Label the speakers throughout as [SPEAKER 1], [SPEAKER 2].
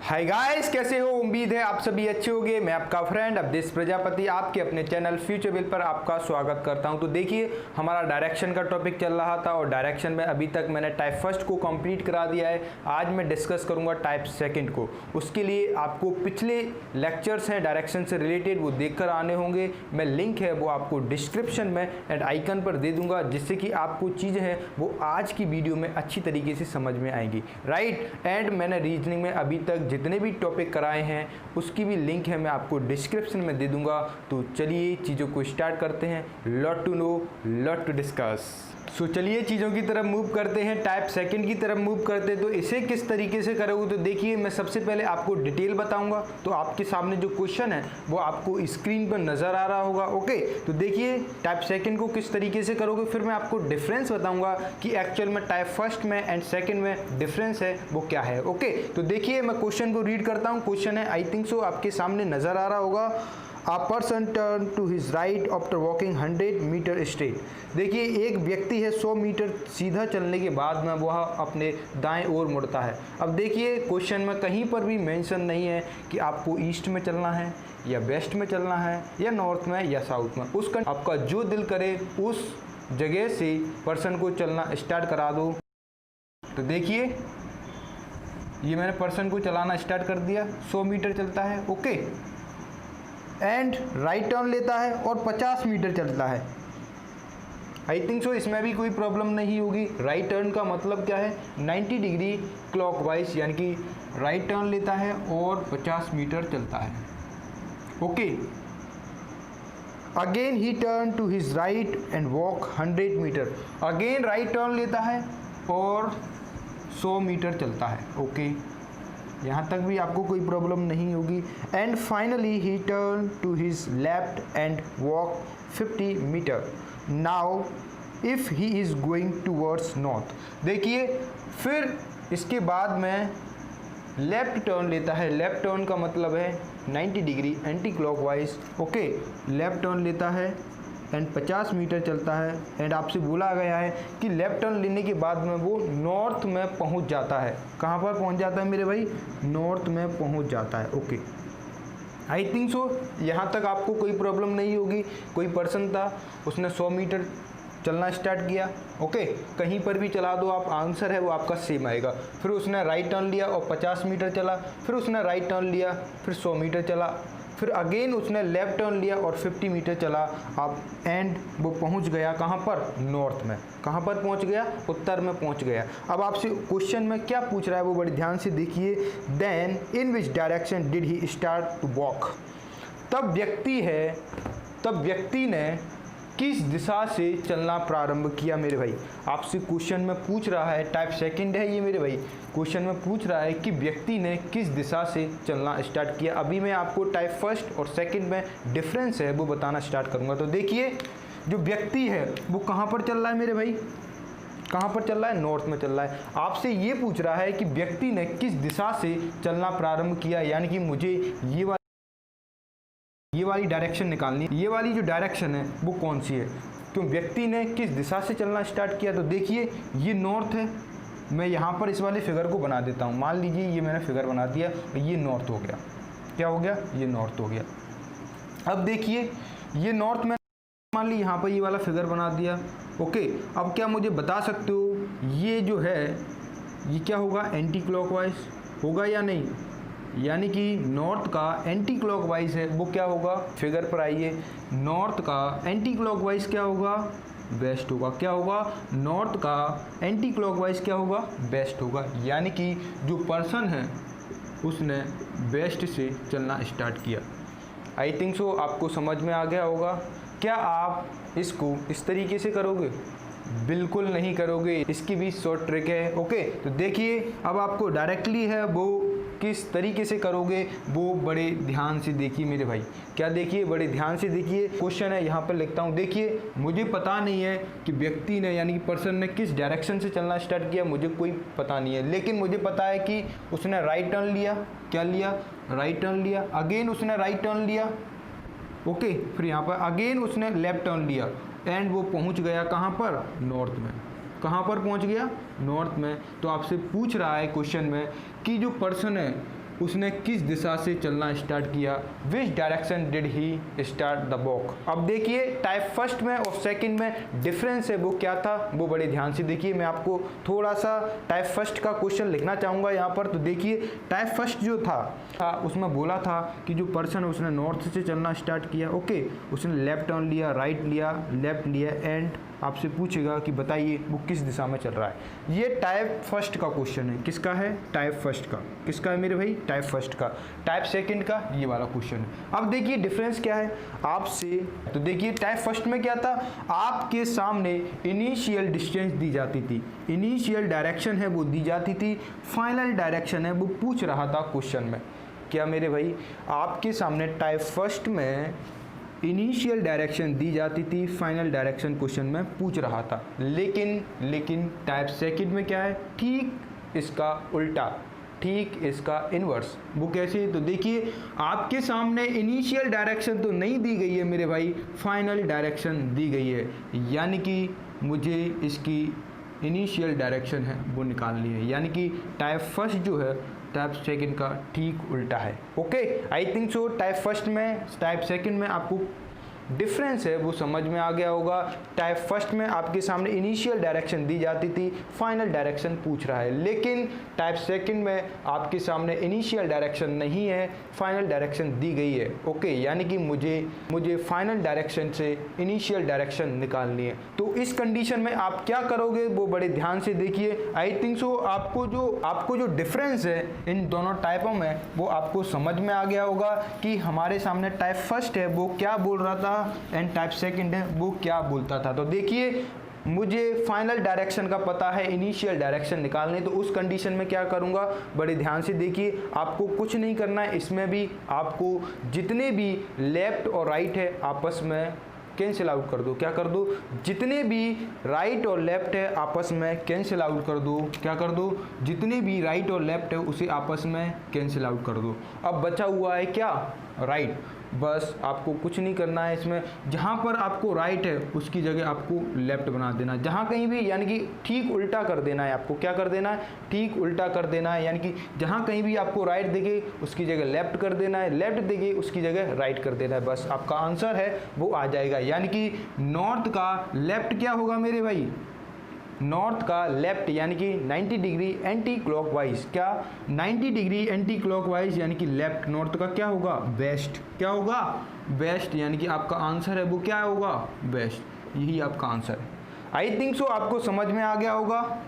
[SPEAKER 1] Hi guys, कैसे हो? उम्मीद है आप सभी अच्छे होंगे। मैं आपका फ्रेंड अवधेश प्रजापति आपके अपने चैनल फ्यूचर बिल पर आपका स्वागत करता हूं। तो देखिए, हमारा डायरेक्शन का टॉपिक चल रहा था और डायरेक्शन में अभी तक मैंने टाइप फर्स्ट को कंप्लीट करा दिया है। आज मैं डिस्कस करूंगा टाइप सेकंड को। उसके लिए आपको पिछले लेक्चर्स हैं डायरेक्शन से रिलेटेड, वो देखकर आने होंगे। मैं लिंक है वो आपको डिस्क्रिप्शन में एंड आइकन पर दे दूंगा, जिससे कि आपको चीज़ें हैं वो आज की वीडियो में अच्छी तरीके से समझ में आएंगी, राइट। एंड मैंने रीजनिंग में अभी तक जितने भी टॉपिक कराए हैं उसकी भी लिंक है मैं आपको डिस्क्रिप्शन में दे दूंगा। तो चलिए चीज़ों को स्टार्ट करते हैं। Lot to know, lot to discuss. So चलिए चीज़ों की तरफ मूव करते हैं, टाइप सेकंड की तरफ मूव करते हैं। तो इसे किस तरीके से करोगे, तो देखिए मैं सबसे पहले आपको डिटेल बताऊंगा। तो आपके सामने जो क्वेश्चन है वो आपको स्क्रीन पर नज़र आ रहा होगा। ओके, तो देखिए टाइप सेकंड को किस तरीके से करोगे, फिर मैं आपको डिफरेंस बताऊंगा कि एक्चुअल में टाइप फर्स्ट में एंड सेकंड में डिफरेंस है वो क्या है। ओके, तो देखिए मैं क्वेश्चन को रीड करता हूँ। क्वेश्चन है, आई थिंक सो आपके सामने नज़र आ रहा होगा। A person turned to his right after walking 100 metre straight। देखिए एक व्यक्ति है 100 मीटर सीधा चलने के बाद में वह अपने दाएं ओर मुड़ता है। अब देखिए क्वेश्चन में कहीं पर भी मेंशन नहीं है कि आपको ईस्ट में चलना है या वेस्ट में चलना है या नॉर्थ में या साउथ में। उसका आपका जो दिल करे उस जगह से पर्सन को चलना स्टार्ट करा दो। तो देखिए ये मैंने पर्सन को चलाना स्टार्ट कर दिया, 100 मीटर चलता है। ओके, एंड राइट टर्न लेता है और 50 मीटर चलता है। आई थिंक सो इसमें भी कोई प्रॉब्लम नहीं होगी। राइट टर्न का मतलब क्या है, 90 डिग्री क्लॉकवाइज, यानी कि राइट टर्न लेता है और 50 मीटर चलता है। Okay, again he turn to his right and walk 100 metre. Again right turn लेता है और 100 मीटर चलता है। ओके, यहाँ तक भी आपको कोई प्रॉब्लम नहीं होगी। And finally he turn to his left and walk 50 metre. Now if he is going towards north. देखिए फिर इसके बाद में लेफ्ट टर्न लेता है। लेफ्ट टर्न का मतलब है 90 degree anti clockwise. Okay, left turn लेता है एंड 50 मीटर चलता है। एंड आपसे बोला गया है कि लेफ्ट टर्न लेने के बाद में वो नॉर्थ में पहुंच जाता है। कहाँ पर पहुंच जाता है मेरे भाई? नॉर्थ में पहुंच जाता है। ओके, आई थिंक सो यहाँ तक आपको कोई प्रॉब्लम नहीं होगी। कोई पर्सन था, उसने 100 मीटर चलना स्टार्ट किया। ओके, कहीं पर भी चला दो आप, आंसर है वो आपका सेम आएगा। फिर उसने राइट टर्न लिया और 50 मीटर चला। फिर उसने राइट टर्न लिया, फिर 100 मीटर चला। फिर अगेन उसने लेफ्ट टर्न लिया और 50 मीटर चला। अब एंड वो पहुंच गया कहाँ पर? नॉर्थ में। कहाँ पर पहुंच गया? उत्तर में पहुंच गया। अब आपसे क्वेश्चन में क्या पूछ रहा है वो बड़ी ध्यान से देखिए। Then in which direction did he start to walk. तब व्यक्ति ने किस दिशा से चलना प्रारंभ किया मेरे भाई? आपसे क्वेश्चन में पूछ रहा है, टाइप सेकंड है ये मेरे भाई। क्वेश्चन में पूछ रहा है कि व्यक्ति ने किस दिशा से चलना स्टार्ट किया। अभी मैं आपको टाइप फर्स्ट और सेकंड में डिफरेंस है वो बताना स्टार्ट करूंगा। तो देखिए जो व्यक्ति है वो कहाँ पर चल रहा है मेरे भाई? कहाँ पर चल रहा है? नॉर्थ में चल रहा है। आपसे ये पूछ रहा है कि व्यक्ति ने किस दिशा से चलना प्रारंभ किया, यानी कि मुझे ये वाली डायरेक्शन निकालनी है। ये वाली जो डायरेक्शन है वो कौन सी है? तो व्यक्ति ने किस दिशा से चलना स्टार्ट किया। तो देखिए ये नॉर्थ है। मैं यहाँ पर इस वाले फिगर को बना देता हूँ। मान लीजिए ये मैंने फिगर बना दिया, ये नॉर्थ हो गया। क्या हो गया? ये नॉर्थ हो गया। अब देखिए ये नॉर्थ में मान ली यहाँ पर ये वाला फिगर बना दिया। ओके, अब क्या मुझे बता सकते हो ये जो है ये क्या होगा? एंटी क्लॉकवाइज होगा या नहीं? यानी कि नॉर्थ का एंटी क्लॉकवाइज है वो क्या होगा? फिगर पर आइए, नॉर्थ का एंटी क्लॉकवाइज क्या होगा? वेस्ट होगा। क्या होगा? नॉर्थ का एंटी क्लॉकवाइज क्या होगा? वेस्ट होगा। यानी कि जो पर्सन है उसने वेस्ट से चलना स्टार्ट किया। आई थिंक सो आपको समझ में आ गया होगा। क्या आप इसको इस तरीके से करोगे? बिल्कुल नहीं करोगे, इसकी भी शॉर्ट ट्रिक है। ओके, तो देखिए अब आपको डायरेक्टली है वो किस तरीके से करोगे वो बड़े ध्यान से देखिए मेरे भाई। क्या देखिए, बड़े ध्यान से देखिए। क्वेश्चन है यहाँ पर लिखता हूँ। देखिए मुझे पता नहीं है कि व्यक्ति ने यानी कि पर्सन ने किस डायरेक्शन से चलना स्टार्ट किया, मुझे कोई पता नहीं है। लेकिन मुझे पता है कि उसने राइट टर्न लिया। क्या लिया? राइट टर्न लिया। अगेन उसने राइट टर्न लिया। ओके, फिर यहाँ पर अगेन उसने लेफ्ट टर्न लिया एंड वो पहुँच गया कहाँ पर? नॉर्थ में। कहाँ पर पहुँच गया? नॉर्थ में। तो आपसे पूछ रहा है क्वेश्चन में कि जो पर्सन है उसने किस दिशा से चलना स्टार्ट किया, which direction did he start the walk. अब देखिए टाइप फर्स्ट में और सेकंड में डिफरेंस है वो क्या था, वो बड़े ध्यान से देखिए। मैं आपको थोड़ा सा टाइप फर्स्ट का क्वेश्चन लिखना चाहूँगा यहाँ पर। तो देखिए टाइप फर्स्ट जो था उसमें बोला था कि जो पर्सन उसने नॉर्थ से चलना स्टार्ट किया, ओके, उसने लेफ्ट टर्न लिया, राइट लिया, लेफ्ट लिया, एंड आपसे पूछेगा कि बताइए वो किस दिशा में चल रहा है। ये टाइप फर्स्ट का क्वेश्चन है। किसका है? टाइप फर्स्ट का। किसका है मेरे भाई? टाइप फर्स्ट का। टाइप सेकंड का ये वाला क्वेश्चन है। अब देखिए डिफरेंस क्या है आपसे। तो देखिए टाइप फर्स्ट में क्या था, आपके सामने इनिशियल डिस्टेंस दी जाती थी, इनिशियल डायरेक्शन है वो दी जाती थी, फाइनल डायरेक्शन है वो पूछ रहा था क्वेश्चन में। क्या मेरे भाई आपके सामने टाइप फर्स्ट में इनिशियल डायरेक्शन दी जाती थी, फाइनल डायरेक्शन क्वेश्चन में पूछ रहा था। लेकिन टाइप सेकंड में क्या है, ठीक इसका उल्टा, ठीक इसका इन्वर्स। वो कैसे? तो देखिए आपके सामने इनिशियल डायरेक्शन तो नहीं दी गई है मेरे भाई, फाइनल डायरेक्शन दी गई है, यानी कि मुझे इसकी इनिशियल डायरेक्शन है वो निकालनी है। यानी कि टाइप फर्स्ट जो है टाइप सेकंड का ठीक उल्टा है। Okay, I think so type first में टाइप सेकंड में आपको डिफरेंस है वो समझ में आ गया होगा। टाइप फर्स्ट में आपके सामने इनिशियल डायरेक्शन दी जाती थी, फाइनल डायरेक्शन पूछ रहा है। लेकिन टाइप सेकंड में आपके सामने इनिशियल डायरेक्शन नहीं है, फाइनल डायरेक्शन दी गई है। ओके, यानी कि मुझे फाइनल डायरेक्शन से इनिशियल डायरेक्शन निकालनी है। तो इस कंडीशन में आप क्या करोगे वो बड़े ध्यान से देखिए। आई थिंक सो आपको जो डिफरेंस है इन दोनों टाइपों में वो आपको समझ में आ गया होगा कि हमारे सामने टाइप फर्स्ट है वो क्या बोल रहा था एंड टाइप सेकंड है वो क्या बोलता था। तो देखिए मुझे फाइनल डायरेक्शन का पता है, इनिशियल डायरेक्शन निकालने, तो उस कंडीशन में क्या करूंगा बड़े ध्यान से देखिए। आपको कुछ नहीं करना है, इसमें भी आपको जितने भी लेफ्ट और राइट है आपस में कैंसिल आउट कर दो। क्या कर दो? जितने भी राइट और लेफ्ट है आपस में कैंसिल आउट कर दो। क्या कर दो? जितने भी राइट और लेफ्ट है उसे आपस में कैंसिल आउट कर दो। अब बचा हुआ है क्या? राइट। बस आपको कुछ नहीं करना है इसमें। जहाँ पर आपको राइट है उसकी जगह आपको लेफ्ट बना देना, जहाँ कहीं भी, यानी कि ठीक उल्टा कर देना है आपको। क्या कर देना है? ठीक उल्टा कर देना है, यानी कि जहाँ कहीं भी आपको राइट दिखे उसकी जगह लेफ्ट कर देना है, लेफ्ट दिखे उसकी जगह राइट कर देना है। बस आपका आंसर है वो आ जाएगा। यानी कि नॉर्थ का लेफ्ट क्या होगा मेरे भाई? नॉर्थ का लेफ्ट यानी कि 90 डिग्री एंटी क्लॉकवाइज। क्या? 90 डिग्री एंटी क्लॉकवाइज यानी कि लेफ्ट। नॉर्थ का क्या होगा? वेस्ट। क्या होगा? वेस्ट। यानी कि आपका आंसर है वो क्या होगा? वेस्ट। यही आपका आंसर है। आई थिंक सो आपको समझ में आ गया होगा।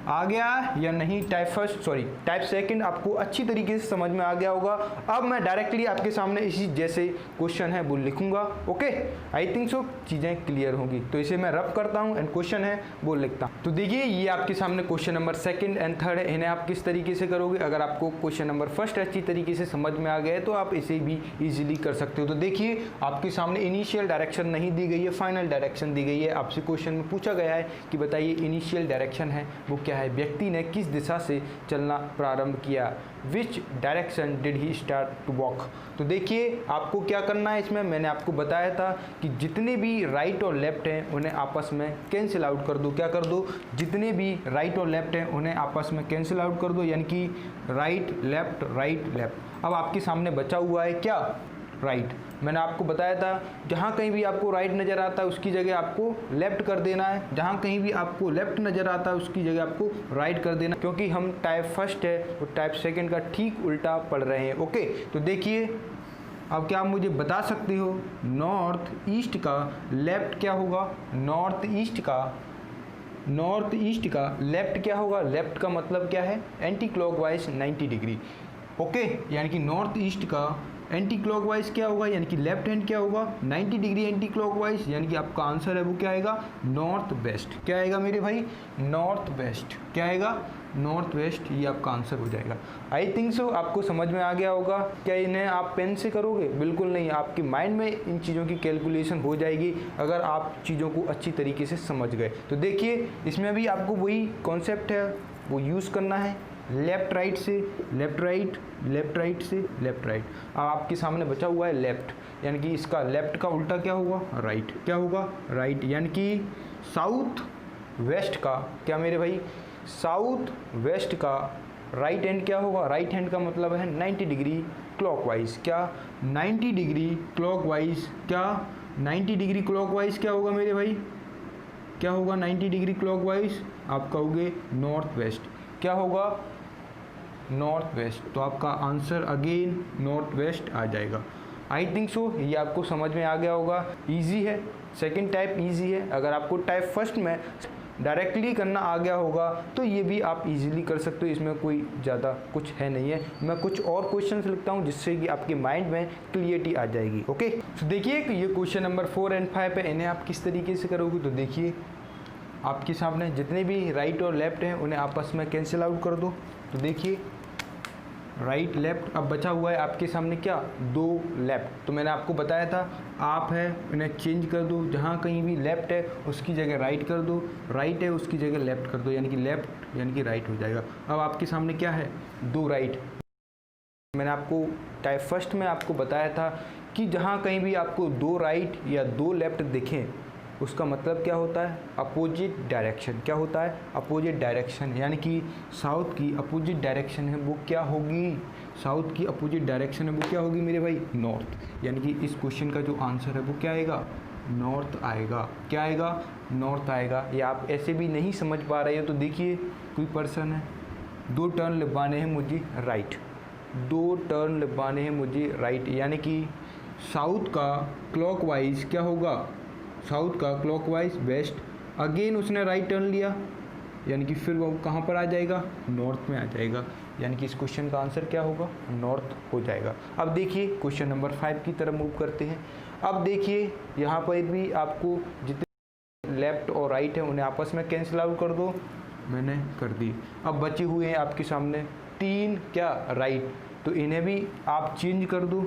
[SPEAKER 1] आ गया या नहीं? टाइप सेकंड आपको अच्छी तरीके से समझ में आ गया होगा। अब मैं डायरेक्टली आपके सामने इसी जैसे क्वेश्चन है वो लिखूंगा। ओके, आई थिंक सो चीज़ें क्लियर होंगी। तो इसे मैं रब करता हूँ एंड क्वेश्चन है वो लिखता हूँ। तो देखिए ये आपके सामने question number second and third है। इन्हें आप किस तरीके से करोगे? अगर आपको क्वेश्चन नंबर फर्स्ट अच्छी तरीके से समझ में आ गया है तो आप इसे भी ईजिली कर सकते हो। तो देखिए आपके सामने इनिशियल डायरेक्शन नहीं दी गई है, फाइनल डायरेक्शन दी गई है। आपसे क्वेश्चन में पूछा गया है कि बताइए इनिशियल डायरेक्शन है वो क्या है, व्यक्ति ने किस दिशा से चलना प्रारंभ किया, which direction did he start to walk. तो देखिए आपको क्या करना है इसमें, मैंने आपको बताया था कि जितने भी राइट और लेफ्ट हैं उन्हें आपस में कैंसिल आउट कर दो। क्या कर दो? जितने भी राइट और लेफ्ट हैं उन्हें आपस में कैंसिल आउट कर दो, यानी कि राइट लेफ्ट। अब आपके सामने बचा हुआ है क्या? राइट। मैंने आपको बताया था जहाँ कहीं भी आपको राइट नज़र आता है उसकी जगह आपको लेफ्ट कर देना है, जहाँ कहीं भी आपको लेफ्ट नज़र आता है उसकी जगह आपको राइट कर देना, क्योंकि हम टाइप फर्स्ट है और टाइप सेकंड का ठीक उल्टा पढ़ रहे हैं। ओके, तो देखिए अब क्या आप मुझे बता सकते हो नॉर्थ ईस्ट का लेफ्ट क्या होगा? नॉर्थ ईस्ट का लेफ्ट क्या होगा? लेफ्ट का मतलब क्या है? Anti clockwise 90 degree. ओके, यानी कि नॉर्थ ईस्ट का एंटी क्लॉकवाइज क्या होगा? यानी कि लेफ्ट हैंड क्या होगा? 90 डिग्री एंटी क्लॉकवाइज, यानी कि आपका आंसर है वो क्या आएगा? North west. क्या आएगा मेरे भाई? North west. क्या आएगा? North west. ये आपका आंसर हो जाएगा। आई थिंक सो आपको समझ में आ गया होगा। क्या इन्हें आप पेन से करोगे? बिल्कुल नहीं, आपके माइंड में इन चीज़ों की कैलकुलेशन हो जाएगी अगर आप चीज़ों को अच्छी तरीके से समझ गए। तो देखिए इसमें भी आपको वही कॉन्सेप्ट है वो यूज़ करना है, लेफ्ट राइट से लेफ्ट राइट, लेफ्ट राइट से लेफ्ट राइट। अब आपके सामने बचा हुआ है लेफ्ट, यानी कि इसका लेफ्ट का उल्टा क्या होगा? राइट। क्या होगा? राइट। यानी कि साउथ वेस्ट का क्या मेरे भाई? साउथ वेस्ट का राइट हैंड क्या होगा, राइट हैंड का मतलब है 90 डिग्री क्लॉकवाइज। क्या 90 डिग्री क्लॉकवाइज, क्या 90 डिग्री क्लॉकवाइज क्या होगा मेरे भाई, क्या होगा 90 डिग्री क्लॉकवाइज, आप कहोगे नॉर्थ वेस्ट। क्या होगा, नॉर्थ वेस्ट। तो आपका आंसर अगेन नॉर्थ वेस्ट आ जाएगा। आई थिंक सो ये आपको समझ में आ गया होगा। इजी है, सेकंड टाइप इजी है। अगर आपको टाइप फर्स्ट में डायरेक्टली करना आ गया होगा तो ये भी आप इजीली कर सकते हो, इसमें कोई ज़्यादा कुछ है नहीं है। मैं कुछ और क्वेश्चंस लिखता हूँ जिससे कि आपके माइंड में क्लियरिटी आ जाएगी। ओके, तो देखिए कि ये क्वेश्चन नंबर 4 और 5 है, इन्हें आप किस तरीके से करोगे। तो देखिए आपके सामने जितने भी राइट और लेफ्ट हैं उन्हें आपस में कैंसिल आउट कर दो। तो देखिए राइट लेफ्ट, अब बचा हुआ है आपके सामने क्या, 2 लेफ्ट। तो मैंने आपको बताया था आप है इन्हें चेंज कर दो, जहाँ कहीं भी लेफ्ट है उसकी जगह राइट कर दो, राइट है उसकी जगह लेफ्ट कर दो, यानी कि लेफ्ट यानी कि राइट हो जाएगा। अब आपके सामने क्या है, 2 राइट। मैंने आपको टाइप फर्स्ट में आपको बताया था कि जहाँ कहीं भी आपको 2 राइट या 2 लेफ्ट दिखें उसका मतलब क्या होता है, अपोजिट डायरेक्शन। क्या होता है, अपोजिट डायरेक्शन, यानी कि साउथ की अपोजिट डायरेक्शन है वो क्या होगी, साउथ की अपोजिट डायरेक्शन है वो क्या होगी मेरे भाई, नॉर्थ। यानी कि इस क्वेश्चन का जो आंसर है वो क्या आएगा, नॉर्थ आएगा। क्या आएगा, नॉर्थ आएगा। या आप ऐसे भी नहीं समझ पा रहे हो तो देखिए कोई पर्सन है, 2 टर्न लगवाने हैं मुझे राइट, 2 टर्न लगवाने हैं मुझे राइट, यानी कि साउथ का क्लॉकवाइज क्या होगा, साउथ का क्लॉकवाइज वेस्ट। अगेन उसने राइट टर्न लिया, यानी कि फिर वो कहाँ पर आ जाएगा, नॉर्थ में आ जाएगा। यानी कि इस क्वेश्चन का आंसर क्या होगा, नॉर्थ हो जाएगा। अब देखिए क्वेश्चन नंबर 5 की तरफ मूव करते हैं। अब देखिए यहाँ पर भी आपको जितने लेफ्ट और राइट है उन्हें आपस में कैंसिल आउट कर दो, मैंने कर दी। अब बचे हुए हैं आपके सामने 3 क्या, राइट। तो इन्हें भी आप चेंज कर दो,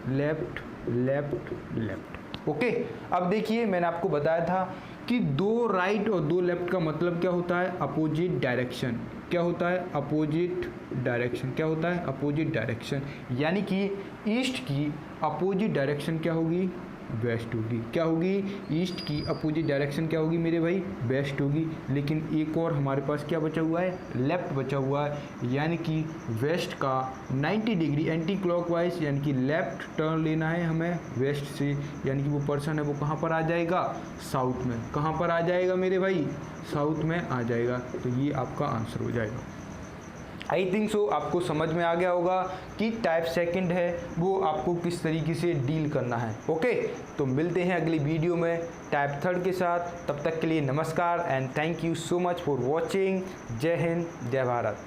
[SPEAKER 1] लेफ्ट लेफ्ट लेफ्ट। ओके, अब देखिए मैंने आपको बताया था कि 2 राइट और 2 लेफ्ट का मतलब क्या होता है, अपोजिट डायरेक्शन। क्या होता है, अपोजिट डायरेक्शन। क्या होता है, अपोजिट डायरेक्शन। यानी कि ईस्ट की अपोजिट डायरेक्शन क्या होगी, वेस्ट होगी। क्या होगी, ईस्ट की अपोजिट डायरेक्शन क्या होगी मेरे भाई, वेस्ट होगी। लेकिन एक और हमारे पास क्या बचा हुआ है, लेफ्ट बचा हुआ है, यानी कि वेस्ट का 90 डिग्री एंटी क्लॉकवाइज, यानी कि लेफ्ट टर्न लेना है हमें वेस्ट से। यानी कि वो पर्सन है वो कहाँ पर आ जाएगा, साउथ में। कहाँ पर आ जाएगा मेरे भाई, साउथ में आ जाएगा। तो ये आपका आंसर हो जाएगा। आई थिंक सो आपको समझ में आ गया होगा कि टाइप सेकंड है वो आपको किस तरीके से डील करना है। ओके, तो मिलते हैं अगली वीडियो में टाइप थर्ड के साथ। तब तक के लिए नमस्कार and thank you so much for watching. जय हिंद, जय भारत।